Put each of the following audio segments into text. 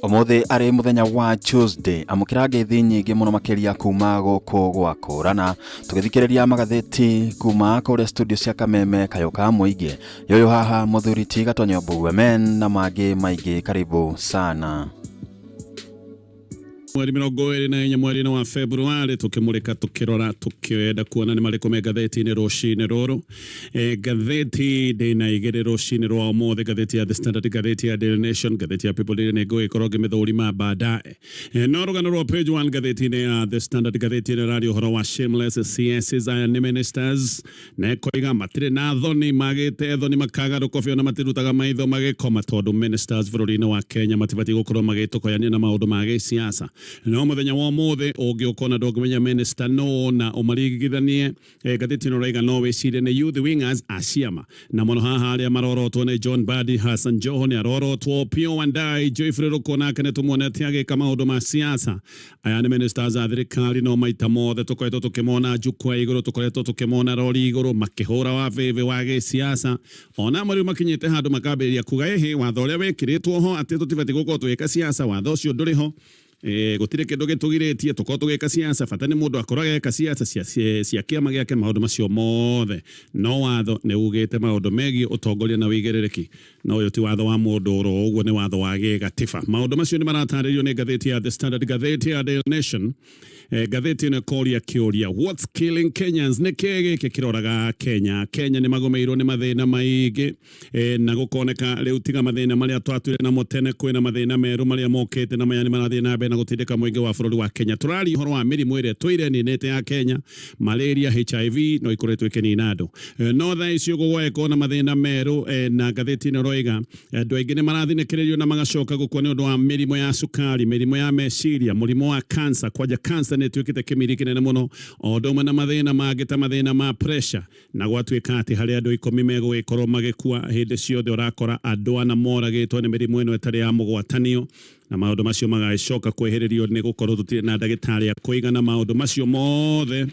Omothe ari muthenya wa Tuesday amukira ngethi nyingi muno makiria kuma guku gwakũrana tugithikiriria magatheti kuma kũrĩa studio cia Kameme kayoka muingi yoyo haha muthuriti gatonye mbugua na mangĩ maingĩ. Karibu sana. Mweri 24 mweri wa Februari tukimulika tukirora tukienda kuona ni mariko magatheti ni rucini ruru gatheti dina igere rucini rwa mothe gatheti ya The Standard, gatheti ya Daily Nation, gatheti ya People Daily nego ikoroge mithurima baadaye no rugano rwa page 1 gatheti ni ya The Standard, gatheti ni radio horo wa shameless CSs and ministers na koiga matire na thoni magite thoni makaga rukofio na matirutaga maitho magikoma tondu ministers bururi-ini wa Kenya matibati gukorwo magitukoyania na maundu ma gisiasa. No muthenya wa mothe ungĩukona ndongimenya minister no na umarigithanie gatheti no raiga no wecire ne youth wingers aciama na mono haha aria marorotwo ne John Badi, Hassan Joho ni arorotwo Pio Wandai, Joyfrey Rukona kene tumuonete agika maundu ma siasa. Aya ni ministers a thirikari no maita mothe tukoretwo tukimona jukwa iguru, tukoretwo tukimona rori iguru makihura wa veve wa gisiasa ona mari makinyete handu makaberia kuga ehe watho uria wekiritwo ho ati tutibati gukorwo twika siasa watho ucio nduri ho gutire kindu gitugiretie tuko tugeka siasa fatani mundu akoraga eka siasa cia kiama giake maundu macio mothe no watho ne ugite maundu megi utongoria na wigerereki no uyu ti watho wa mundu ro uguo ni watho wa gatiba. Maundu macio ni marataririo ni gatheti ya The Standard, gatheti ya Daily Nation, gatheti na koria kioria what's killing Kenyans ne kege kiroraga Kenya ni magomeirwo ni mathina maingi na gukoneka riu tiga mathina maria twatwire na motene kwina mathina meru maria mokete na maya ni marathina na gutindika muingi wa bururi wa Kenya. Turari horo wa mirimu ire twire ni nete ya Kenya, malaria, HIV no ikoretwo ikenina andu no tha icio gugweko na mathina meru na gatheti no roiga andu aingi ni marathinekererio na magacoka gukwo ni undu wa mirimu ya sukari, mirimu ya meciria, murimu wa cancer. Kwaja cancer ne twikite kimiri kinene muno odoma na mathina mangĩ ta mathina ma pressure na gwatuika ati hari andu 10 megwikorwo magikua hindi ciothe urakora andu ana moragitwo ni mirimu ino etari ya mugwatanio na maundu macio magacoka kweheririo ni gukorwo tutire na ndagitari akuigana. Maundu macio mothe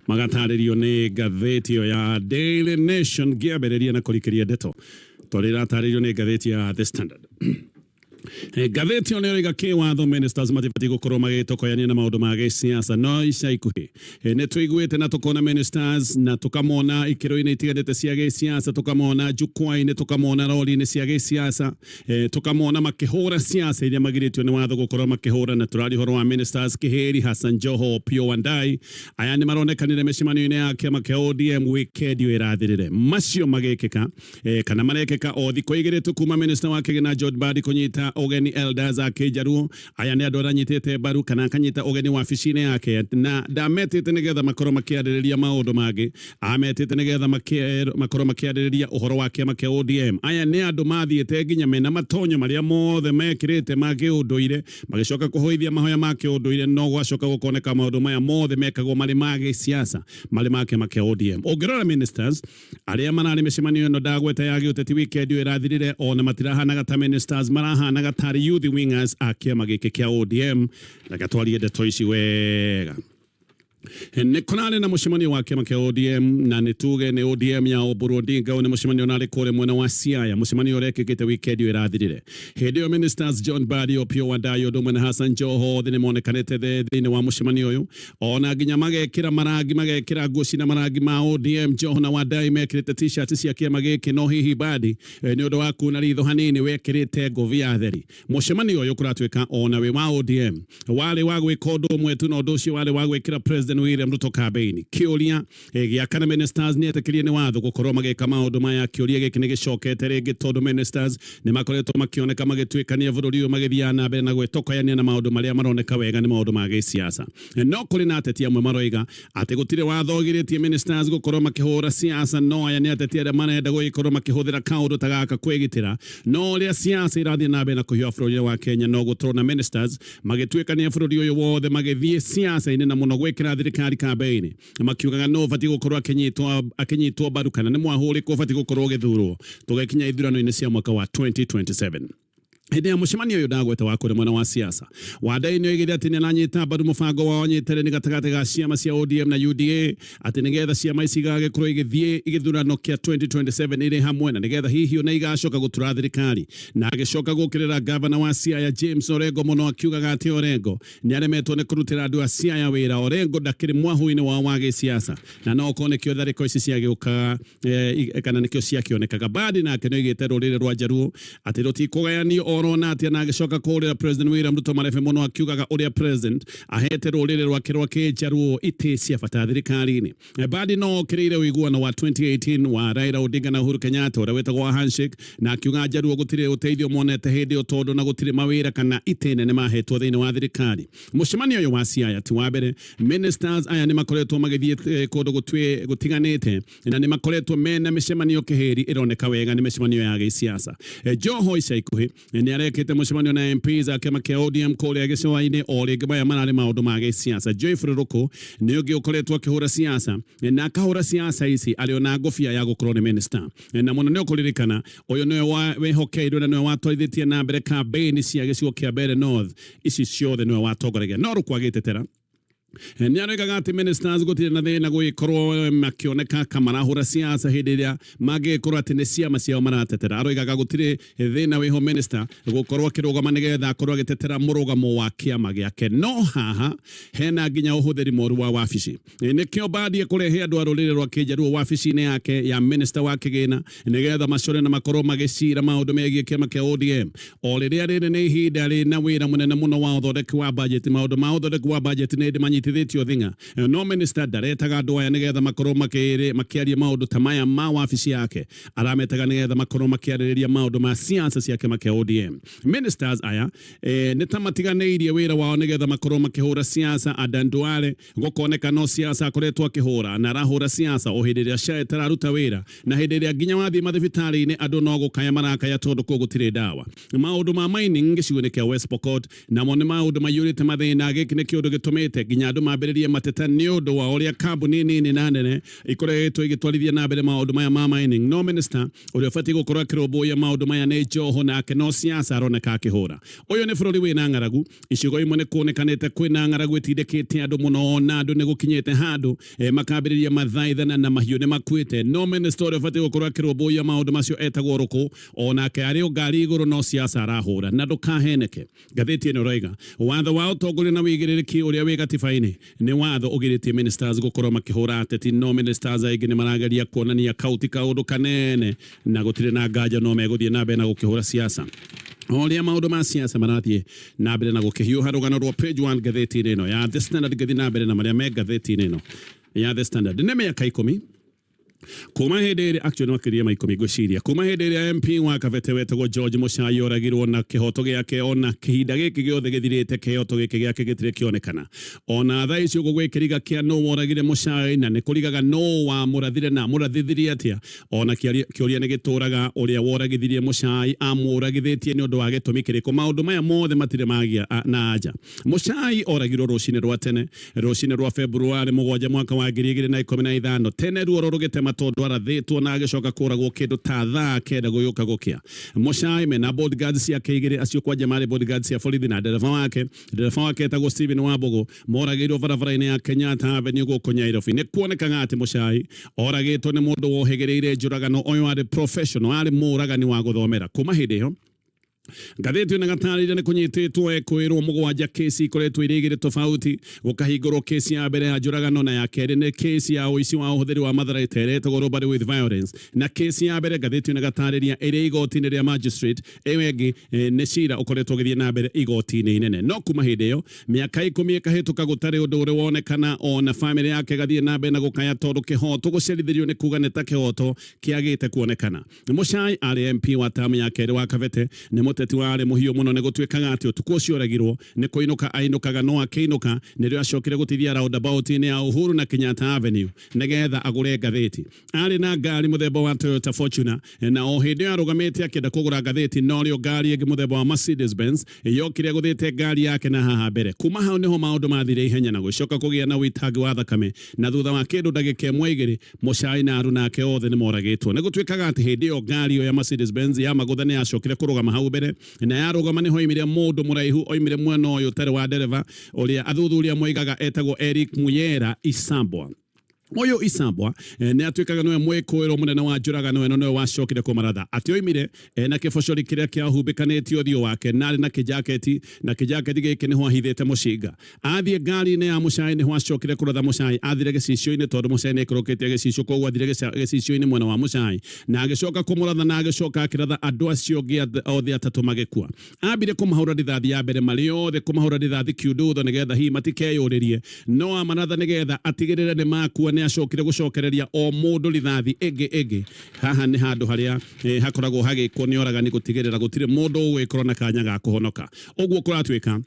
magataririo ni gatheti ya Daily Nation giabereria na kurikiria ndeto torira taririo ni gatheti ya The Standard. Gatheti onero igake watho ministers matibati gukorwo magitokoyania na maundu ma gisiasa no ica ikuhi ne tuiguite na tukona ministers na tukamona ikiro-ini itiganite cia gisiasa, tukamona jukwa-ini, tukamona rori-ini cia gisiasa, tukamona makihura siasa iria magiritio ni watho gukorwo makihura na turari horo wa ministers Kiheri, Hassan Joho, Pio Wandai. Aya ni maronekanire mecimanio-ini yake make ODM weekend irathirire macio magekeka kana marekeka o thiko igiritu kuma minister wa Kenya John Badi kunyita ogeni elders ake jaru. Aya ni andora nyitete baru kana kanyita ogeni waficine yake na dametete nigetha makoro makiaririria maundu magi ametete nigetha makoro makiaririria uhoro wake make ODM. Aya ni andu mathiete nginya mena matonyo maria mothe mekirite magi unduire magicoka kuhoithia mahoya make unduire no gwacoka gukoneka maundu maya mothe mekagwo mari magi siasa mari make ODM. Ogirora ministers aria manari mecimanio no dagweta yagi uteti weekend irathirire ona matirahanaga ta ministers marahanaga tari youth wingers akiama gike kia ODM na gatwarie ndeto ici wega. Nikonale na mushimanio wa kiama kia ODM na nituge ni ODM ya Oburu Odinga ni mushimanio nari kore mwena wa Siaya. Mushimanio rekekete weekend irathirire hindi yo ministers John Badi, Pio Wandai, Odoma na Hassan Joho thine monekanete thine wa mushimanio uyu ona nginya magekira maragi magekira Gusii na maragi ma ODM. Joho na Wandai mekirite t-shirt cia kiama giki no hihi Badi ni undu waku na ritho hanini wekirite govia theri. Mushimanio uyu kuratwika ona we wa ODM wale wagwika undu mwetu na undu ucio wale wagwikira president William Ruto kabeini kioria gia kana ministers ni etekirie ni watho gukorwo mageka maundu maya. Kioria giki ni gicokete ringi tondu ministers ni makoretwo makioneka magitwikania bururi uyu magithiana mbere na gwetokoyania na maundu maria maroneka wega ni maundu ma gisiasa. No kuri na ateti amwe maroiga ati gutire watho giritie ministers gukorwo makihura siasa no aya ni ateti aria marenda gukorwo makihuthira kaundu tagaka kwigitira no ria siasa irathie na mbere na kuhiwa bururi wa Kenya no gutrona ministers magitwikania bururi uyu wothe magithie siasa ine na muno gwikira thirikari kabeini makiugaga no fati gukorwo akenyitwo baru kana ni mwahuri ko fati gukorwo githurwo tugekinya ithurano-ini cia mwaka wa 2027. hĩndĩ ya mũcemanio ũyũ ndagweta wa kũrĩ mwena wa siasa Wandai nĩoigire atĩ nĩaranyita mbaru mũbango wa ũnyitanĩri gatagatĩ ga ciama cia ODM na UDA atĩ nĩgetha ciama ici igagĩkorwo igĩthiĩ gĩthurano kĩa 2027 irĩ hamwe na nĩgetha hihi ona igacoka gũtura thirikari na agĩcoka gũkĩrĩra gavana wa Siaya James Orengo mũno akiugaga atĩ Orengo nĩaremetwo nĩ kũrutĩra andũ a Siaya wĩra. Orengo ndakĩrĩ mwahu-inĩ wa gĩsiasa na no konekio tharĩko ici ciagĩũka kana nĩkĩo ciakĩonekaga. Badi nake nĩoigĩte rũrĩrĩ rwa Jaruo atĩ rũtikũgayanio orona atia na agĩcoka kũrĩra President William Ruto marefe mũno akiugaga ũrĩa president ahete rũrĩrĩ rwake rwa Jaruo itĩ cia bata thirikari-inĩ. Badi no kĩrĩire ũiguano wa 2018 wa Raila Odinga na Uhuru Kenyatta ũrĩa wetagwo wa handshake na akiuga Jaruo gũtirĩ ũteithio monete hĩndĩ ĩyo tondũ na gũtirĩ mawĩra kana itĩ nene mahetwo thĩinĩ wa thirikari. Mũcemanio ũyũ wa Siaya ti wa mbere. Ministers aya nĩ makoretwo magĩthiĩ kũndũ gũtiganĩte na nĩ makoretwo mena mĩcemanio kĩhĩri ĩroneka wega nĩ mĩcemanio ya gĩsiasa. Joho ica ikuhĩ nĩarekĩte mũcemanio na MPs a kĩama kĩa ODM kũrĩa gĩcũa-inĩ o rĩngĩ maya mararĩ maũndũ ma gĩsiasa. Joyfrey Ruku nĩ ũngĩ ũkoretwo akĩhũra siasa na akahũra siasa ici arĩ ona ngũbia ya gũkorwo nĩ minister na mũno nĩ ũkũririkana ũyũ nĩwe wehokeirwo na nĩwe watwarithĩtie na mbere campaign cia gĩcigo kĩa Mbeere North ici ciothe nĩwe watongoragia no Ruku agĩtetera nĩaroigaga atĩ ministers gũtirĩ na thĩna gũgĩkorwo makĩoneka kamarahũra siasa hĩndĩ ĩrĩa mangĩkorwo atĩ nĩ ciama ciao maratetera. Aroigaga gũtirĩ thĩna wĩho minister gũkorwo akĩrũgama nĩgetha akorwo agĩtetera mũrũgamo wa kĩama gĩake no haha hena nginya ũhũthĩri moru wa wabici. Nĩkĩo Badi kũrehe andũ a rũrĩrĩ rwa Kĩjaruo wabici-inĩ yake ya minister wa kĩgĩna nĩgetha macore na makorwo magĩcira maũndũ megiĩ kĩama kĩa ODM o rĩrĩa rĩrĩ nĩ ihinda rĩna wĩra mũnene mũno wa ũthondeki wa budget. Maũndũ ma ũthondeki wa budget nĩ ndĩmanyitithĩtio thinga no minister ndaretaga andũ aya nĩgetha makorwo makĩaria maũndũ ta maya ma wabici yake arametaga nĩgetha makorwo makĩarĩrĩria maũndũ ma siasa cia kĩama kĩa ODM. Ministers aya nĩ ta matiganĩirie wĩra wao nĩgetha makorwo makĩhũra siasa. Adan Duale gũkoneka no siasa akoretwo akĩhũra na arahũra siasa o hĩndĩ ĩrĩa SHA ĩtararuta wĩra na hĩndĩ ĩrĩa nginya wathiĩ mathibitarĩ-inĩ andũ no gũkaya marakaya tondũ kũu gũtirĩ ndawa. Maũndũ ma mining gĩcigo-inĩ kĩa West Pokot namo nĩ maũndũ maiyũrĩte mathĩna. Gĩkĩ nĩ kĩũndũ gĩtũmĩte nginya andũ mambĩrĩrie mateta nĩ ũndũ wa ũrĩa kambuni nini na nene ikoretwo igĩtwarithia na mbere maũndũ maya ma mining. No minister ũrĩa ũbatiĩ gũkorwo akĩrũmbũiya maũndũ maya nĩ Joho nake no siasa aroneka akĩhũra. Ũyũ nĩ bũrũri wĩna ng'aragu. Icigo imwe nĩ kuonekanĩte kwĩna ng'aragu ĩtindĩkĩte andũ mũno na andũ nĩ gũkinyĩte handũ makambĩrĩria mathaithana na mahiũ nĩ makuĩte. No minister ũrĩa ũbatiĩ gũkorwo akĩrũmbũiya maũndũ macio etagwo Ruku onake arĩ o ngari igũrũ no siasa arahũra na ndũkaheneke. Ngathĩti ĩno ĩroiga watho wa ũtongoria na wĩigĩrĩrĩki ũrĩa wĩ gatiba-inĩ nĩ watho ũgirĩtie ministers gũkorwo makĩhũra ateti. No ministers aingĩ nĩ marageria kuonania kauti kaũndũ kanene na gũtirĩ na nganja no megũthiĩ na mbere na gũkĩhũra siasa. Oria maũndũ ma siasa marathiĩ na mbere na gũkĩhiũha. Rũgano rwa page 1 ngathĩti-inĩ ĩno ya The Standard gĩthiĩ na mbere na marĩa me ngathĩti-inĩ ĩno ya The Standard. Nĩ mĩaka 10 kuma hĩndĩ ĩrĩa actually makĩria ma 10 ngwĩciria kuma hĩndĩ ĩrĩa MP wa Kabete wetagwo George Muchai oragirwo na kĩhoto gĩake ona kĩhinda gĩkĩ gĩothe gĩthirĩte kĩhoto gĩkĩ gĩake gĩtirĩ kĩonekana. Ona thaa ici gũgwĩkĩriga kĩa no woragire Muchai na nĩ kũrigaga no wa mũrathire na mũrathithirie atĩa. Ona kĩũria nĩ gĩtũraga ũrĩa woragithirie Muchai amũragithĩtie nĩ ũndũ wa gĩtũmi kĩrĩkũ. Maũndũ maya mothe matirĩ magĩa na anja. Muchai oragirwo rũcinĩ rwa tene rũcinĩ rwa Februari 7 mwaka wa 2015 tene ruo rũgĩtema tondũ arathĩtwo na agĩcoka kũragwo kĩndũ ta thaa kenda gũgĩũka gũkĩa. Muchai mena bodyguards ciake igĩrĩ acio kwanja marĩ bodyguards cia borithi na ndereba wake etagwo Stephen Wambugu moragĩirwo barabara-inĩ ya Kenyatta Avenue gũkũ Nairobi. Nĩ kuonekaga atĩ Muchai oragĩtwo nĩ mũndũ wohĩgĩrĩire njũragano. Ũyũ arĩ professional arĩ mũragani wa gũthomera. Kuma hĩndĩ ĩyo ngathĩti ĩno gatarĩria nĩ kũnyitĩtwo kwĩrwo mũgwanja kesi ikoretwo irĩ igĩrĩ tofauti. Gũkahingũrwo kesi ya mbere ya njũragano na ya kerĩ nĩ kesi ya ũici wa ũhũthĩri wa matharaita ĩretagwo robbery with violence. Na kesi ya mbere ngathĩti ĩno gatarĩria ĩrĩ igoti-inĩ rĩa magistrate. Ĩyo ĩngĩ nĩ cira ũkoretwo ũgĩthiĩ na mbere igoti-inĩ inene. No kuma hĩndĩ ĩyo mĩaka 10 ĩkahĩtũka gũtarĩ ũndũ ũrĩ wonekana ona family yake gathiĩ na mbere na gũkaya tondũ kĩhoto gũcerithĩrio nĩ kuga nĩ ta kĩhoto kĩagĩte kuonekana. Muchai arĩ MP wa tamu ya kerĩ wa Kabete nĩ mũteti warĩ mũhiũ mũno. Nĩ gũtuĩkaga atĩ ũtukũ ũcio oragirwo nĩ kũinũka ainũkaga no akĩinũka nĩrĩo acokire gũtithia roundabout-inĩ ya Uhuru na Kenyatta Avenue nĩgetha agũre ngathĩti. Arĩ na ngari mũthemba wa Toyota Fortuner na o hĩndĩ ĩyo arũgamĩte akĩenda kũgũra ngathĩti no rĩo ngari ĩngĩ mũthemba wa Mercedes Benz yokire gũthĩte ngari yake na haha mbere. Kuma hau nĩho maũndũ mathire ihenya na gũcoka kũgĩa na ũitangi wa thakame na thutha wa kĩndũ ndagĩka ĩmwe igĩrĩ Muchai na aruna ake othe nĩ moragĩtwo. Nĩ gũtuĩkaga atĩ hĩndĩ ĩyo ngari ĩyo ya Mercedes Benz ya magũtha nĩ yacokire kũrũgama hau mbere mbere na yarugama niho imire mundu muraihu oimire mwena uyu tare wa dereva uria athuthuria moigaga etagwo Eric Muyera Isambwa. Oyo Isambwa ne atwikaga noe mwikoero munene wa njuragano eno noe wacokire kumaratha ati oimire na kibocori kiria kia humbikanitio thio wake nari na kijaketi giki niho ahithite mucinga athie ngari-ini ya mucai niho acokire kuratha mucai athire gicicio-ini tondu mucai ni ikurukitie gicicio koguo athire gicicio-ini mwena wa mucai na agicoka kumuratha na agicoka akiratha andu acio othe atatu magikua ambire kumahura rithathi ya mbere mari othe kumahura rithathi kiundutho nigetha hi matikeyuririe no amaratha nigetha atigirire ni makua ni acokire gucokereria o mundu rithathi ege haha ni handu haria hakoragwo hagikwo ni oragani gutigirira gutire mundu ugwikorwo na kanya ga kuhonoka uguo kuratwika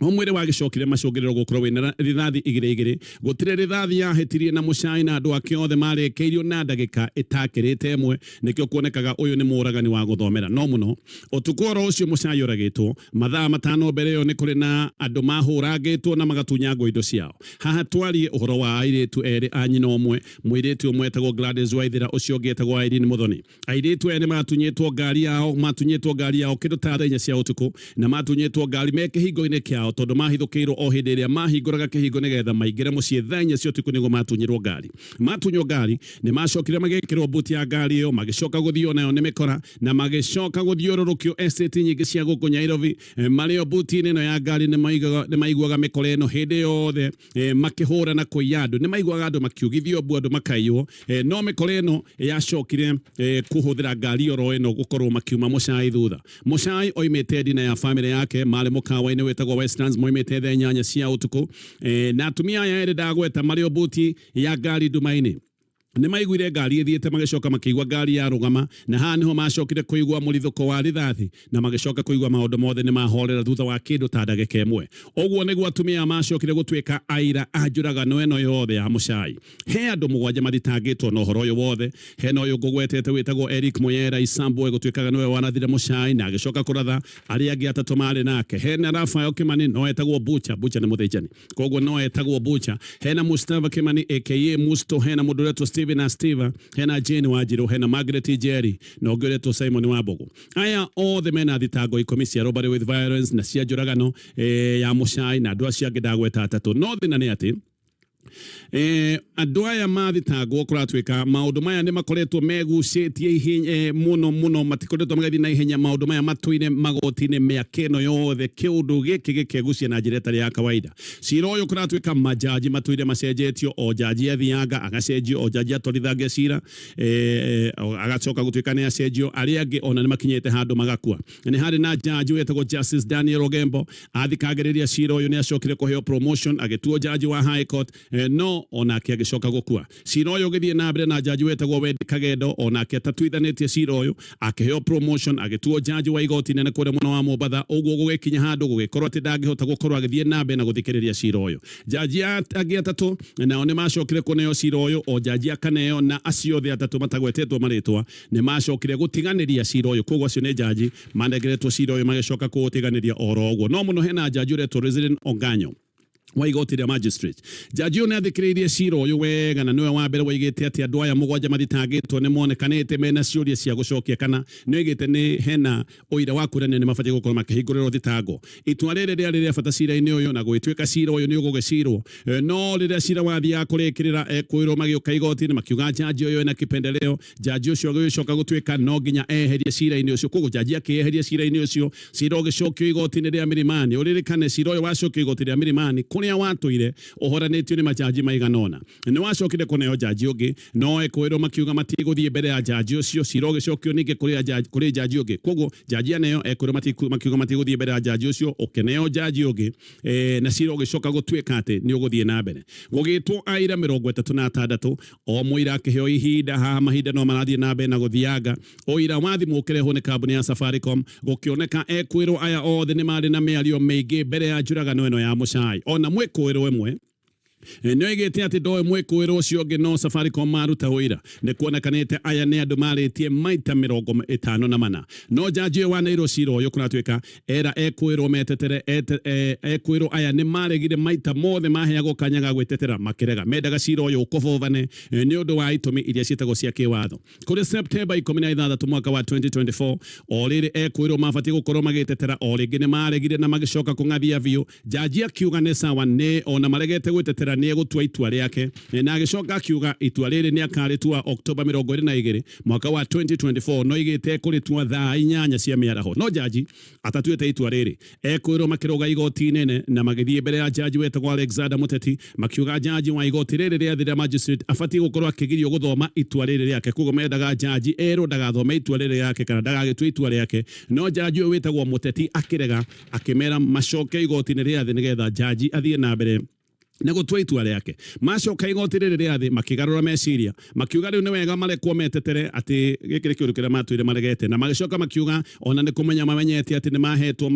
omwire wagicokire macungiriro gukorwo wina rithathi igire gutire rithathi yahetirie na mucai na andu ake othe marekeirio na ndagika itakirite imwe nikio kuonekaga uyu ni muragani wa guthomera no muno utukoro ucio mucai uragitwo mathaa matano mbere yo ni kuri na andu mahuragitwo na magatunyangwo indo ciao haha twarie uhoro wa airitu eri anyina omwe mwiritu omwe etagwo Gladys Waithira ucio ungi etagwo Irene Muthoni airitu ene matunyitwo ngari yao kindu ta thenya cia utuku na matunyitwo ngari meke hingo-ini kiao tondu mahithukiirwo o hindi iria mahinguraga kihingo nigetha maingire mucii thenya cia utuku nigo matunyirwo ngari matunywo ngari ni macokire magikirwo buti ya ngari iyo magicoka guthio nayo ni mikora na magicoka guthiururukio estate nyingi cia guku Nairobi mario buti ino ya ngari ni maiguaga mikora ino hindi yothe makihura na kuiya andu ni maiguaga andu makiugithio bu andu makaiyo no mikora ino yacokire kuhuthira ngari oro ino gukorwo makiuma mucai thutha mucai oimite dina ya family yake mari mukawa-ini wetagwo Westlands moimite the nyanya cia utuku na atumia aya eri ndagweta mario buti ya ngari ndumaini ni maiguire ngari ithiete magicoka makiigua ngari ya rugama na haha niho macokire kuigua murithuko wa rithathi na magicoka kuigua maundu mothe ni mahorera thutha wa kindu ta ndagika imwe uguo niguo atumia macokire gutwika aira a njuragano eno yothe ya mucai he andu mugwanja mathitangitwo no horo yo wothe he no yo ngugwetete witagwo Eric Muyera Isambwa gutwikaga niwe wanathire mucai na agicoka kuratha aria angi atatu mari nake he na Rafael Kimani no etagwo Bucha ni muthijani koguo no etagwo Bucha he na Mustafa Kimani aka Musto he na mundu Steven na Steve hena Jane Wajiru hena Margaret Jerry na ongeretwo Simon Wambogo aya othe mena thitango ikumi cia robbery with violence na cia njuragano ya mucai na andu acio angi ndagweta atatu no thina ni ati andu aya mathitangwo kuratwika maundu maya ni makoretwo megucitie ihenya muno matikoretwo magathi na ihenya maundu maya matuine magoti-ini miakeno yothe kiundu giki gikegucia na njira itari ya kawaida cira uyu kuratwika majaji matuire macenjetio o jaji athianga agacenjio o jaji atwarithagia cira agacoka gutwika ni acenjio aria angi ona ni makinyete handu magakua ni hari na jaji wetagwo Justice Daniel Ogembo athikagiriria cira uyu ni acokire kuheo promotion agituo jaji wa High Court no onake agicoka gukua cira uyu githie na mbere na jaji wetagwo Wendi Kagendo onake tatuithanitie cira uyu akiheo promotion agituo jaji wa igoti nene kure muno wa Mombatha uguo gugikinya handu gugikorwo ati ndangihota gukorwo agithie na mbere na guthikiriria cira uyu jaji angi atatu nao ni macokire kuneo cira uyu o jaji akaneo na acio othe atatu matagwetetwo maritwa ni macokire gutiganiria cira uyu koguo acio ni jaji manengeretwo cira uyu magicoka kuutiganiria oro uguo no muno hena jaji uretwo Resident Onganyo wa igoti rĩa magistrate jaji one athikiririe cira uyu wega na niwe wa mbere waigite ati andu aya mugwanja mathitangitwo ni monekanite mena ciuria cia gucokia kana niigite ni hena uira wa kurania ni mabatie gukorwo makihingũrĩrwo thitango itua rĩrĩ rĩarĩ bata cira-inĩ uyu na gwĩtuĩka cira uyu ni ũgũgĩcirwo no rĩrĩa cira wathiaga kũrĩkĩrĩra kwĩrwo magĩũka igoti-inĩ makiuga jaji uyu ena kipendeleo jaji ucio agĩcoka gũtuĩka no nginya eherie cira-inĩ ucio koguo jaji akĩeheria cira-inĩ ucio cira ũgĩcokio igoti-inĩ rĩa Milimani ũririkane cira uyu wacokio igoti rĩa Milimani kuria watuire uhoranitio ni majaji maiganona ni wacokire kuneo jaji ungi no ekwirwo makiuga matiguthie mbere ya jaji ucio cira ũgĩcokio ninge kuri jaji ungi koguo jaji aneo ekwirwo makiuga matiguthie mbere ya jaji ucio ukeneo jaji ungi na cira ũgĩcoka gũtuĩka ati ni ũgũthie na mbere gũgĩtwo aira 36 o mũira akĩheo ihinda haha mahinda no marathie na mbere na gũthianga ũira wathimũkĩrehwo ni kambuni ya Safaricom gũkĩoneka ekwirwo aya othe ni marĩ na mĩario mĩingĩ mbere ya njuragano ĩno ya mucai ona mwĩkũĩrwo ĩmwe Nyoigete ati ndoe mwikuiro ucio ngi no Safaricom maruta wira ni kuonekanite aya ni andu maritie maita 54 no jaji wa Nairo cira uyu kunatuika era ekwiro metetere ekwiro aya ni maregire maita mothe maheagwo kanya ga gwetetera makirega mendaga cira uyu ukobovane ni undu wa itumi iria cietagwo cia kiwatho kuri September 16 mwaka wa 2024 oriri ekwiro mabati gukorwo magitetera oringi ni maregire na magicoka kungathia biu jaji akiuga ni sawa ni ona maregete gwetetera ni gutua itua riake na agicoka akiuga itua riri ni akaritua October 22 mwaka wa 2024 no igite kuritua thaa 8 cia miaraho no jaji atatuite itua riri ekwiro makiroga igoti nene na magithie mbere ya jaji wetagwo Alexander Muteti makiuga jaji wa igoti riri ria thira magistrate afati gukorwo akigirio guthoma itua riri riake kugo mendaga jaji ero ndagathome itua riri riake kana ndagagitua itua riake no jaji wetagwo Muteti akirega akimera macoke igoti ria thi nigetha jaji athie na mbere nego tweitwa riake macoka igoti riri riathi makigarura meciria makiuga riu ni wega marekwo metetere ati gikire kiuru kiria matuire maregete na magicoka makiuga ona ni kumenya mamenyete ati ni mahetwo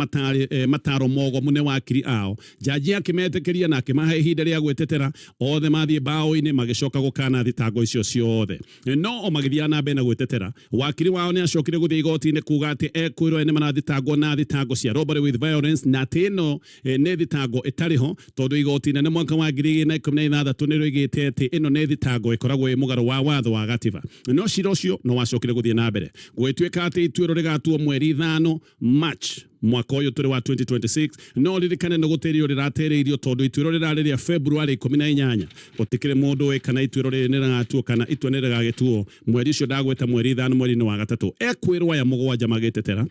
mataro mogo mune wakiri ao jaji akimetekeria na akimahe ihinda ria gwetetera othe mathie bao-ini magicoka gukana thitango icio ciothe no o magithia na mbere na gwetetera wakiri wao ni acokire guthie igoti-ini kuga ati ekwirwo ni marathitangwo na thitango cia robbery with violence na tino ne thitango itariho tondu igoti-ini ni mwaka wa 2016 nä roigite ati ino nä thitango ikoragwo i mugaro wa watho wa gatiba no cira ucio no wacokire guthie na mbere gwituika ati ituiro rigatuo mweri 5 March mwaka uyu turi wa 2026 no ririkane no guterio rirateririo tondu ituiro rirariria February 18 gutikire mundu we kana ituiro riri niragatuo kana itua niragagituo mweri ucio ndagweta mweri 5 mweri ni wa gatatu ekwirwa ya mugwanja magitetera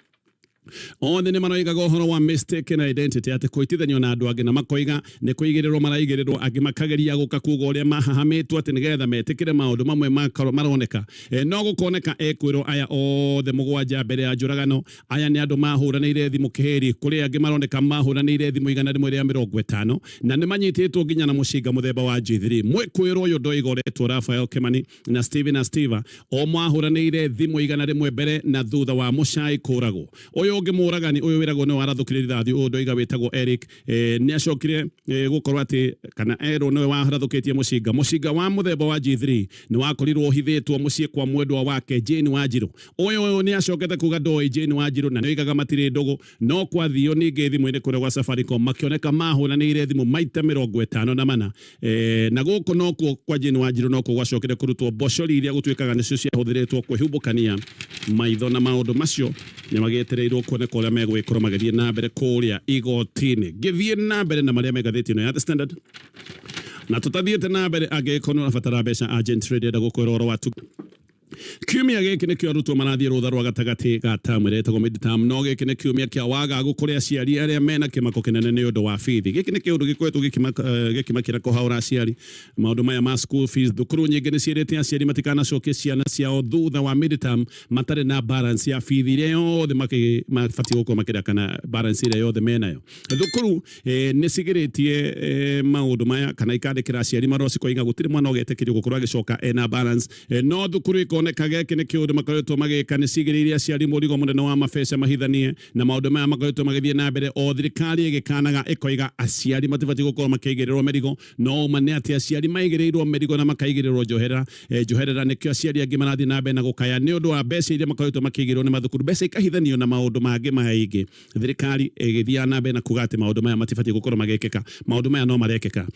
othe ni maroigaga uhoro wa mistaken identity ati kuitithanio na andu angi na makoiga ni kuigirirwo maraigirirwo angi makageria guka kuga uria mahahamitwo ati nigetha metikire maundu mamwe maroneka no gukoneka ekwiro aya othe mugwanja mbere ya njuragano aya ni andu mahuraniire thimu kiheri kuri angi maroneka mahuraniire thimu igana rimwe ria 50 na ni manyititwo nginya na mucinga muthemba wa G3 mwekwiro uyu ndoigoretwo Rafael Kimani na Steven na Steva o mahuraniire thimu igana rimwe mbere na thutha wa mucai kuragwo uyu ungi muragani uyu wiragwo no arathukire thathi uyu ndoiga wetagwo Eric ni acokire gukorwo ati kana ero no waharathukitie mucinga wa muthemba wa G3 ni wakorirwo hithitwo mucie kwa mwendwa wake Jane Wanjiru uyu ni acokete kuga ndoi Jane Wanjiru na noigaga matire ndogo no kwa thio ningi thimu-ini kure gwa Safaricom makioneka mahuraniire thimu maita 54 na guku no kwa Jane Wanjiru no gwacokire kurutwo boshori iria gutwikaga nicio ciahuthiritwo kwihumbukania maitho na maundu macio ni magietereirwo kuoneka uria megwikorwo magithie na mbere kuria igoti-ini githie na mbere na maria megathiti no ya The Standard na tutathiete na mbere angikorwo abatara mbeca agent trade da gukorwo ro watu kiumia giki ni kio rutwo marathie rutha rwa gatagati ga tamu retagwo midterm no giki ni kiumia kia wagagu kuria aciari aria mena kimako kinene ni undu wa bithi giki ni kiundu gikwetwo gikimakira kuhaura aciari maundu maya ma school fees thukuru nyingi ni ciirite aciari matikana cokie ciana ciao thutha wa midterm matare na balance ya bithi iria yothe mabati gukorwo makira kana balance iria yothe menayo thukuru ni cigiritie maundu maya kana ikandikira aciari maroci koiga gutire mwana ugetekirio gukorwo agicoka ena balance no thukuru ikoneka geke ni kiundu makoretwo magika ni cigiriria aciari murigo munene wa mabesa mahithanie na maundu maya makoretwo magithie na mbere o thirikari igikanaga ikoiga aciari matibati gukorwo makaigirirwo merigo no mane ati aciari maigirirwo merigo na makaigirirwo njoherera nikio aciari angi marathi na mbere na gukaya ni undu wa mbeca iria makoretwo makiigirwo ni mathukuru mbeca ikahithanio na maundu mangi maingi thirikari igithia na mbere na kuga ati maundu maya matibati gukorwo magekeka maundu maya no marekeka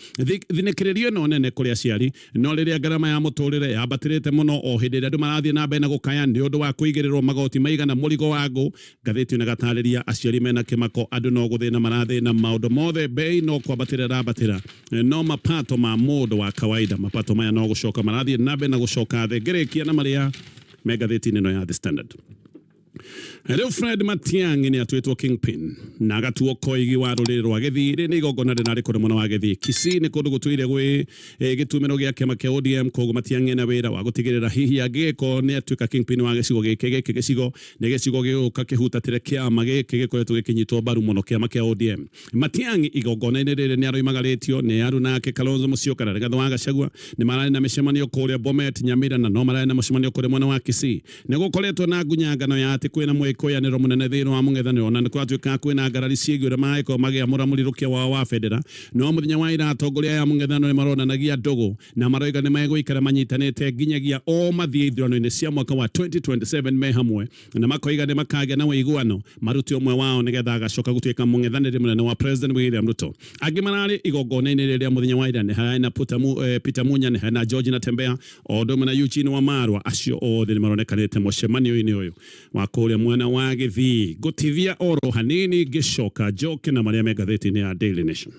thinekererio no nene kuri aciari no riria garama ya muturire yabatirite muno o hindi andu marathie na mbere na gukaya ni undu wa kuigirirwo magoti maigana murigo wago gatheti na gatariria aciari mena kimako andu no guthina marathi na maundu mothe bei no kwabatira rabatira no mapato ma mundu wa kawaida mapato maya no gucoka marathie na mbere na gucoka the gerekia na maria megatheti no ya The Standard. Hello Fred Matiang'i ni atwetwo Kingpin na gatuo koigi wa ruriri rwa Githii ni igongona rinari kuri mwana wa Githii Gusii ni kundu gutwire gwi gitumiro gia kema kia ODM koguo Matiang'i na wira wa gutigirira hihi agiko ni atwika Kingpin wa gicigo giki gicigo ni gicigo giuka kihutatire kiama giki gikoretwo gikinyitwo baru muno kiama kia ODM Matiang'i igongona-ini riri ni aroimagaritio ni aru nake Kalonzo Musyoka na Rigathi wa Gachagua ni marari na micemanio kuria Bomet Nyamira na no marari na mucemanio kuria mwana wa Gusii ni gukoretwo na ngunyangano ya ati kwina mwikoyaniro munene thiini wa mung'ethaniro na nikwatuika kwina ngarari ciĩgiĩ ũrĩa marakorwo magĩamũra mũrirũkia wao wa federa no mũthenya wa ira atongoria ya mung'ethaniro nĩmaronanagia ndũgũ na maroiga nĩmegũikara manyitanĩte nginyagia o mathiĩ ithurano-inĩ cia mwaka wa 2027 me hamwe na makoiga nĩmakagĩa na ũiguano maruti ũmwe wao nĩgetha agacoka gũtuĩka mũng'ethanĩri mũnene wa President William Ruto. Angĩ mararĩ igongona-inĩ rĩrĩa mũthenya wa ira nĩ hena Peter Munya nĩ hena George Natembea o ũndũ ũmwe na Eugene Wamalwa acio othe nĩmaronekanĩte mũcemanio-inĩ ũyũ wa kũrĩa mwena wa Gusii gũtithia oro hanini ngĩcoka njoke na marĩa me ngathĩti-inĩ ya Daily Nation.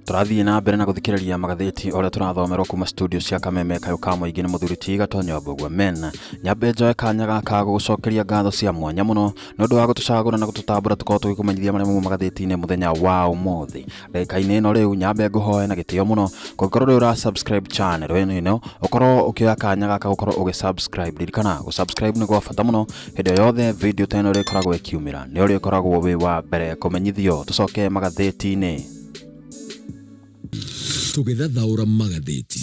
Tũrathiĩ na mbere na gũthikĩrĩria magathĩti ũrĩa tũrathomerwo kuma studio cia Kameme Magathiti nĩ mũthuri ti gatonye mbugua men nyambe njoe kanya gaka gũcokeria ngatho cia mwanya mũno nĩ ũndũ wa gũtũcagũra na gũtũtambũra tũkorwo tũgĩkũmenyithia marĩa mauma magathĩti-inĩ mũthenya wa ũmũthĩ. Ndagĩka-inĩ ĩno rĩu nyambe ngũhoe na gĩtĩo mũno kũngĩkorwo rĩu ũra subscribe channel ĩno ũkorwo ũkĩoya kanya gaka gũkorwo ũgĩ-subscribe. Ririkana gũ-subscribe nĩ gwa bata mũno hĩndĩ yothe video ta ĩno ĩkoragwo ĩkiumĩra nĩ ũrĩa ũkoragwo wĩ wa mbere kũmenyithio. Tũcoke magathĩti-inĩ tũgĩthathaũra magathĩti.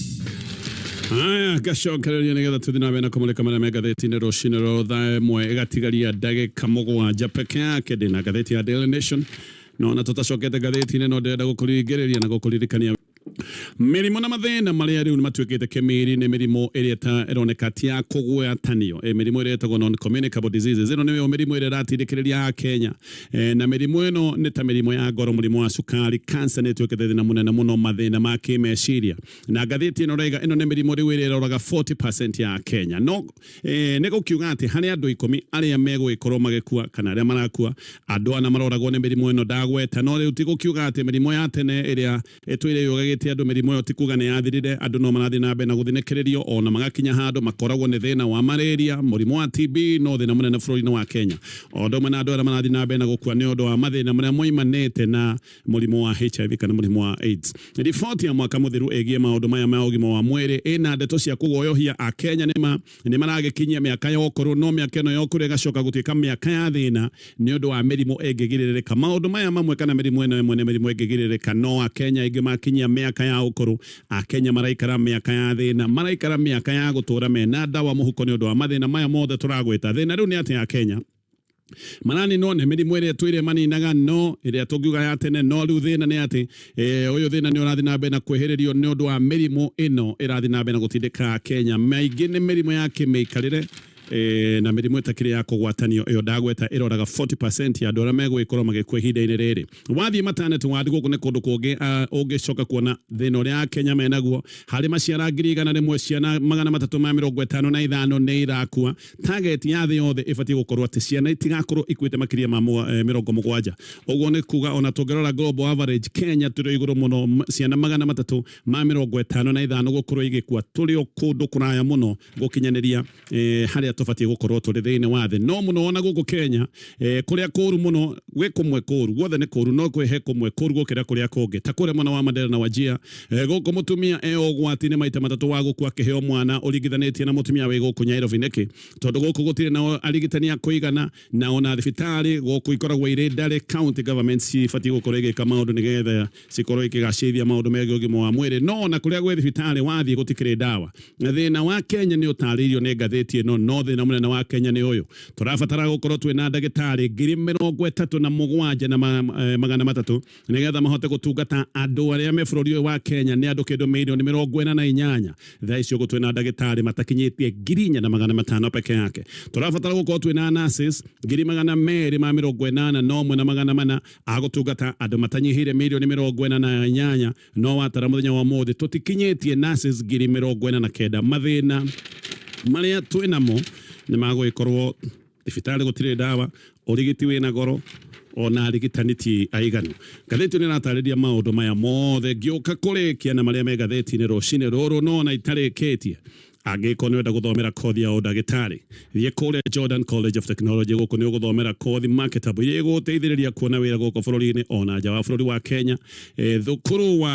Gacokereria nĩgetha tũthiĩ na mbere na kũmũrĩka marĩa me ngathĩti-inĩ rũcinĩ rwa thaa ĩmwe ĩgatigaria ndagĩka mũgwanja peke yake. Ndĩna ngathĩti ya Daily Nation no na tũtacokete ngathĩti-inĩ no ndĩrenda gũkũringĩrĩria na gũkũririkania mĩrimũ na mathĩna marĩa rĩu nĩmatuĩkĩte kĩmiri nĩ mĩrimũ ĩrĩa ĩroneka ti ya kũgwatanio. Mĩrimũ ĩrĩa ĩtagwo non-communicable diseases ĩno nĩyo mĩrimũ ĩrĩa ĩratindĩkĩrĩria Kenya na mĩrimũ ĩno nĩ ta mĩrimũ ya ngoro, mũrimũ wa cukari, cancer nĩ ĩtuĩkĩte thĩna mũnene mũno, mathĩna ma kĩmeciria. Na ngathĩti ĩno raiga ĩno nĩ mĩrimũ rĩu ĩrĩa ĩroraga 40% ya Kenya. No nĩ gũkiuga atĩ harĩ andũ 10 arĩa megũgĩkorwo magĩkua kana arĩa marakua andũ ana maroragwo nĩ mĩrimũ ĩno ndagweta. No rĩu ti gũkiuga atĩ mĩrimũ ya tene ĩrĩa ĩtũire yũgagĩte andũ mĩrimũ ĩyo ti kuga nĩ yathirire. Andũ no marathiĩ na mbere na gũthinĩkĩrĩrio ona magakinya handũ makoragwo nĩ thĩna wa malaria, mũrimũ wa TB no thĩna mũnene bũrũri-inĩ wa Kenya. O ũndũ ũmwe na andũ arĩa marathiĩ na mbere na gũkua nĩ ũndũ wa mathĩna marĩa moimanĩte na mũrimũ wa HIV kana mũrimũ wa AIDS. Riboti ya mwaka mũthiru ĩgiĩ maũndũ maya ma ũgima wa mwĩrĩ ĩna ndeto cia kũgoyohia Akenya nĩ maragĩkinyia mĩaka ya ũkũrũ no mĩaka ĩno ya ũkũrũ ĩgacoka gũtuĩka mĩaka ya thĩna nĩ ũndũ wa mĩrimũ ĩngĩgirĩrĩka. Maũndũ maya mamwe kana mĩrimũ ĩno ĩmwe nĩ mĩrimũ ĩngĩgirĩrĩka no Akenya aingĩ makinyia mĩaka ya ũkũrũ Akenya maraikara mĩaka ya thĩna, maraikara mĩaka ya gũtũra mena ndawa mũhuko nĩ ũndũ wa mathĩna maya mothe tũragweta. Thĩna rĩu nĩ atĩ Akenya marani no nĩ mĩrimũ ĩrĩa twĩre maninaga no ĩrĩa tũngiuga ya tene no rĩu thĩna nĩ atĩ ũyũ thĩna nĩ ũrathiĩ na mbere na kwĩhĩrĩrio nĩ ũndũ wa mĩrimũ ĩno ĩrathiĩ na mbere na gũtindĩka Kenya. Maingĩ nĩ mĩrimũ ya kĩmĩikarĩre na mĩrimũ ĩtakĩrĩ ya kũgwatanio ĩyo ndagweta ĩroraga 40% ya andũ arĩa megũgĩkorwo magĩkua ihinda-inĩ rĩrĩ. Wathiĩ mataneti wa gũkũ nĩ kũndũ kũngĩ ũngĩcoka kuona thĩna ũrĩa Akenya menaguo harĩ maciara 100,000 ciana 355 nĩ irakua. Target ya thĩ yothe ĩbatiĩ gũkorwo atĩ ciana itigakorwo ikuĩte makĩria ma 70. Ũguo nĩ kuga ona tũngĩrora global average Kenya tũrĩ igũrũ mũno, ciana 355 gũkorwo igĩkua tũrĩ o kũndũ kũraya mũno gũkinyanĩria harĩa tũbatiĩ gũkorwo tũrĩ thĩinĩ wa thĩ. No mũno ona gũkũ Kenya kũrĩa kũru mũno gwĩ kũmwe kũru guothe nĩ kũru no kwĩhe kũmwe kũru gũkĩra kũrĩa kũngĩ ta kũrĩa mwena wa Mandera na Wajir gũkũ mũtumia ũgwati-inĩ maita matatũ wa gũkua akĩheo mwana ũringithanĩtie na mũtumia wĩ gũkũ Nairobi. Nĩkĩ? Tondũ gũkũ gũtirĩ na arigitani a kũigana na ona thibitarĩ gũkũ ikoragwo irĩ ndare. County government cibatiĩ gũkorwo igĩka maũndũ nĩgetha cikorwo ikĩgacĩrithia maũndũ megiĩ ũgima wa mwĩrĩ. No ona kũrĩa gwĩ thibitarĩ wathiĩ gũtikĩrĩ ndawa. Thĩna wa Kenya nĩ ũtarĩirio nĩ ngathĩti ĩno no thĩna mũnene wa Kenya nĩ ũyũ. Tũrabatara gũkorwo twĩna ndagĩtarĩ 37,000 na 300 nĩgetha mahote gũtungata andũ arĩa me bũrũri ũyũ wa Kenya nĩ andũ kĩndũ mirioni 48. Thaa icio twĩna ndagĩtarĩ matakinyĩtie 4,500 peke yake. Tũrabatara gũkorwo twĩna nurses 280 no mwe na 400 agũtungata andũ matanyihĩire mirioni 48. No watara mũthenya wa mũthĩ tũtikinyĩtie nurses 49,000. Mathĩna marĩa twĩnamo nĩ magũgĩkorwo thibitarĩ gũtirĩ ndawa, ũrigiti wĩna goro ona arigitani ti aiganu. Ngathĩti nĩ ĩratarĩria maũndũ maya mothe ngĩũka kũrĩkia na marĩa me ngathĩti-inĩ rũcinĩ rũrũ no na itarĩkĩtie. Angĩkorwo nĩ wenda gũthomera kothi ya ũndagĩtarĩ thiĩ kũrĩa Jordan College of Technology. Gũkũ nĩ ũgũthomera kothi marketable iria igũteithĩrĩria kuona wĩra gũkũ bũrũri-inĩ ona nja wa bũrũri wa Kenya. Thukuru wa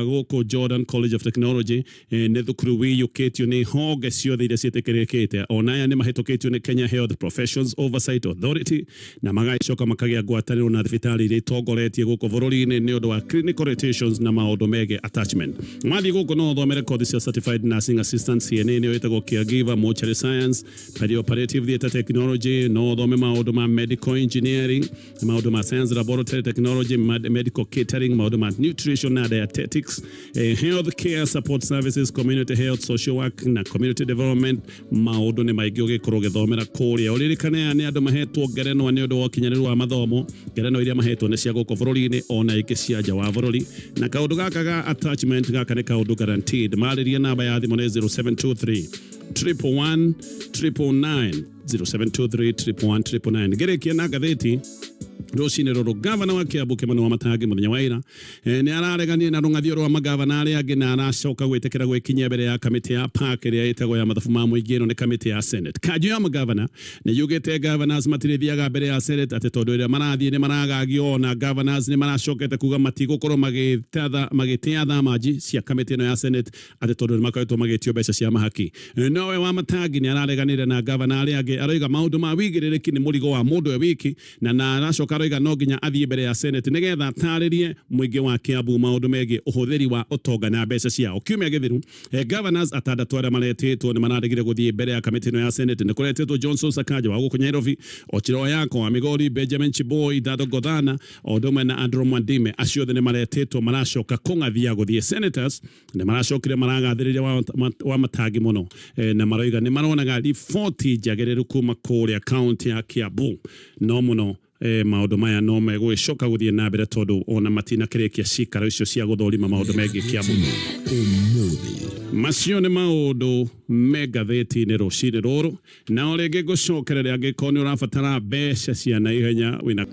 gũkũ Jordan College of Technology nĩ thukuru wĩiyũkĩtio nĩ honge ciothe iria ciĩtĩkĩrĩkĩte. Ona aya nĩ mahĩtũkĩtio nĩ Kenya Health Professions Oversight Authority na magacoka makagĩa ngwatanĩro na thibitarĩ iria itongoretie gũkũ bũrũri-inĩ nĩ ũndũ wa clinical rotations na maũndũ megiĩ attachment. Wathiĩ gũkũ no ũthomere kothi cia certified nursing assistant CNA ni wetagwo caregiver, mortuary science, perioperative theatre technology, no thome maundu ma medical engineering, maundu ma science laboratory technology, medical catering, maundu ma nutrition na dietetics, health care support services, community health, social work na community development. Maundu ni maingĩ ũgĩkorwo ũgĩthomera kũrĩa. Ũririkane nĩ andũ mahetwo ngerenwa nĩ ũndũ wa ũkinyanĩru wa mathomo. Ngerenwa iria mahetwo nĩ cia gũkũ bũrũri-inĩ ona ingĩ cia nja wa bũrũri. Na kaũndũ gaka ga attachment gaka nĩ kaũndũ guaranteed. Marĩria namba ya thimũ nĩ 0723 111 999 0723 111 999. Ngerekia na ngathĩti rucini rũrũ gavana wa Kiambu Kimani Wamatangi mũthenya wa ira nĩ araregania na rũng'athio rwa magavana arĩa angĩ na aracoka gwĩtĩkĩra gwĩkinyia mbere ya kamĩtĩ ya PAC ĩrĩa ĩtagwo ya mathabu ma mũingĩ ĩno nĩ kamĩtĩ ya Senate. Kanjũ ya magavana nĩ yugĩte governors matirĩthiaga mbere ya Senate atĩ tondũ ĩrĩa marathiĩ nĩ maragagio, na governors nĩ maracokete kuga matigũkorwo magĩtia thamaji cia kamĩtĩ ĩno ya Senate atĩ tondũ nĩ makoretwo magĩtio mbeca cia mahaki. Nowe Wamatangi nĩ arareganire na governor arĩa angĩ, aroiga maũndũ ma wĩigĩrĩrĩki nĩ mũrigo wa mũndũ we wiki, na aracoka aroiga no nginya athiĩ mbere ya Senate nĩgetha atarĩrie mũingĩ wa Kiambu maũndũ megiĩ ũhũthĩri wa ũtonga na mbeca ciao. Kiumia gĩthiru governors atandatũ arĩa maretĩtwo nĩ mararegire gũthiĩ mbere ya kamĩtĩ ĩno ya Senate. Nĩ kũretĩtwo Johnson Sakaja wa gũkũ Nairobi, Ochiro Yako wa Migori, Benjamin Chiboi, Dado Godhana o ũndũ ũmwe na Andrew Mwandime. Acio othe nĩ maretĩtwo maracoka kũng'athia gũthiĩ Senators. Nĩ maracokire maragathĩrĩria Wamatangi mũno, na maroiga nĩ maronaga riboti njagĩrĩru kuma kũrĩa kaunti ya Kiambu. No mũno maũndũ maya no megũcoka gũthiĩ na mbere tondũ ona matinakĩrĩkia cikaro icio cia gũthũrima maũndũ megiĩ Kiambu. Macio nĩ maũndũ me ngathĩti-inĩ rũcinĩ rũrũ, na rĩngĩ ngũcokereria angĩkorwo nĩ ũrabatara mbeca cia naihenya wĩna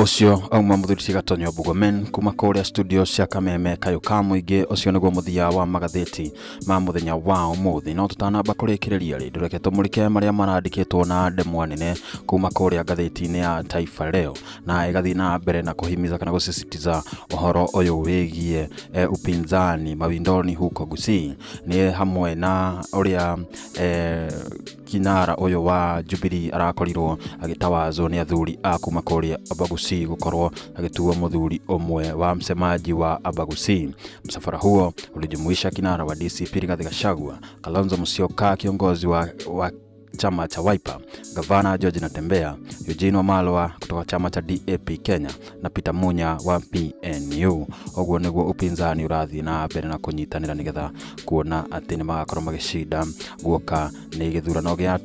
Ucio auma muthuri gatonye mbugua kuma kũrĩa studio cia Kameme Kayuka mũingĩ. Ucio nĩguo muthia wa magathĩti ma muthenya wa ũmũthĩ. No tutanamba kũrĩkĩrĩria rĩ ndũreke tũmũrĩke marĩa marandĩkĩtwo na ndemwa nene kuma kũrĩa ngathĩti-inĩ ya Taifa Leo, na ĩgathiĩ na mbere na kũhimiza kana gũsisitiza ũhoro ũyũ wĩgiĩ upinzani mawindoni huko Gusii. Nĩ hamwe na ũrĩa kinara ũyũ wa Jubilee arakorirwo agĩtawazwo nĩ athuri a kuma kũrĩa Gusii gukorwo agĩtuo muthuri umwe wa msemaji wa Gusii. Msafara huo ulijumuisha kinara wa DCP Rigathi Gachagua, Kalonzo Musyoka kiongozi wa chama cha Wiper, Gavana George Natembeya, Eugene Wamalwa kutoka chama cha DAP Kenya na Peter Munya wa PNU. Oguo nĩguo upinzani urathi na mbere na kunyitanĩra nĩgetha kuona atĩ nĩ magakorwo magĩcinda guoka nĩ gĩthurano gĩa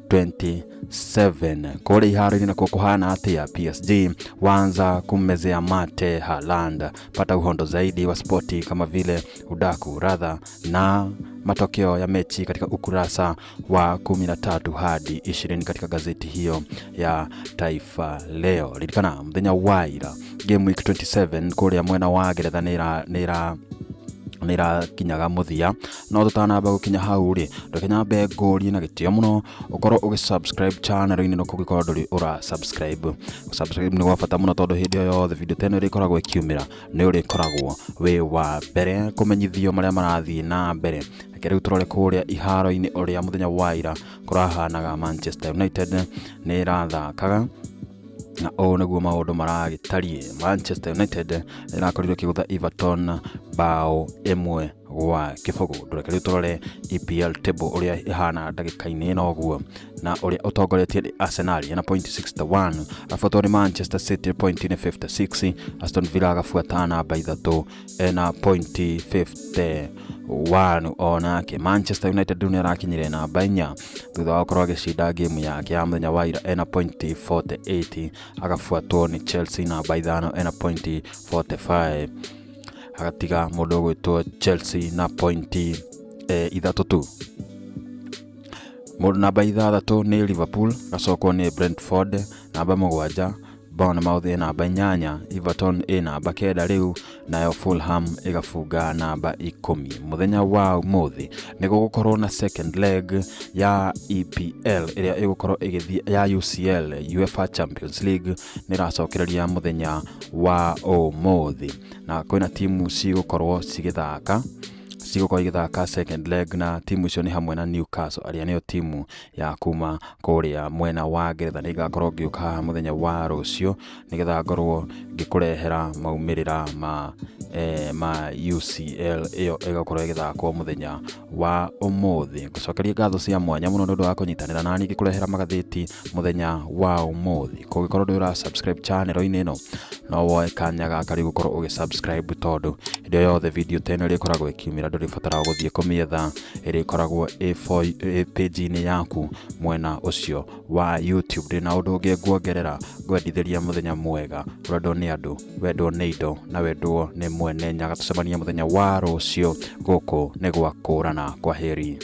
2027. Kule iharo na kukuhana atia PSG wanza kumezea mate Haaland. Pata uhondo zaidi wa spoti kama vile udaku radha na matokeo ya mechi katika ukurasa wa 13 hadi 20 katika gazeti hiyo ya Taifa Leo. Lidikana mdenya waira game week 27 kule ya mwena wa Geretha nira kinyaga muthia. No tutanamba gukinya hau ri ndukenya be ngori na gitio muno ukorwo ugisubscribe channel ini no kugikorwo nduri ura subscribe ni gwa bata muno tondu hindi yo the video teno ri koragwo ikiumira ni uri koragwo we wa mbere kumenyithio maria marathi na mbere. Riu turore kuria iharo-ini uria muthenya waira kurahanaga Manchester United ni rathakaga na nĩguo maũndũ maragĩtarie. Manchester United ĩrakorirwo kĩgũtha Everton bao 1-0. Ndũreke rĩu tũrore EPL table ũrĩa ĩhana ndagĩka-inĩ ĩno ũguo, na ũrĩa ũtongoretie nĩ Arsenal na point 61, afuatwo nĩ Manchester City point 56, Aston Villa agafuata namba 3 na point 51. Onake Manchester United nĩ arakinyire namba 4 thutha wa gũkorwo agĩcinda game yake ya mũthenya wa ira na point 48, agafuatwo nĩ Chelsea namba 5 na point 45, agatiga mũndũ gwĩtwo Chelsea na point 3. Mũndũ namba 6 nĩ Liverpool, gacokwo nĩ Brentford namba 7, Bournemouth namba 8, Everton namba 9 riu, nayo Fulham igafunga namba 10. Muthenya wa umuthi ni gukorwo na second leg ya EPL ĩrĩa ĩgũkorwo ĩgĩthie ya UCL UEFA Champions League ni racokereria muthenya wa umuthi, na kwĩna timu cigũkorwo igĩthaka second leg, na timu icio ni hamwe na Newcastle arĩa nĩyo timu ya kuma kũrĩa mwena wa Ngeretha. Nĩ igakorwo ngĩũka muthenya wa rũcio nĩgetha ngorwo ngĩkũrehera maumĩrĩra ma ma UCL iyo igakorwo igithakwo muthenya wa umuthi. Ngucokeria ngatho cia mwanya muno ndu wa kunyitanira nani gikurehera magatheti muthenya wa umuthi. Kugikorwo ndu ura subscribe channel ini no no woe kanya gaka ri gukorwo ugisubscribe tondu ndio yothe video tene ri koragwo ikiumira ndu ribatara guthie kumietha iri koragwo page ni yaku mwena ucio wa YouTube. Ndina undu ungi nguongerera ngwendithĩria muthenya mwega urendwo ni andu wendwo ni indo na wendwo ni mwene. Nyaga tucemania muthenya wa rucio guku ni gwakũrana. Kwaheri.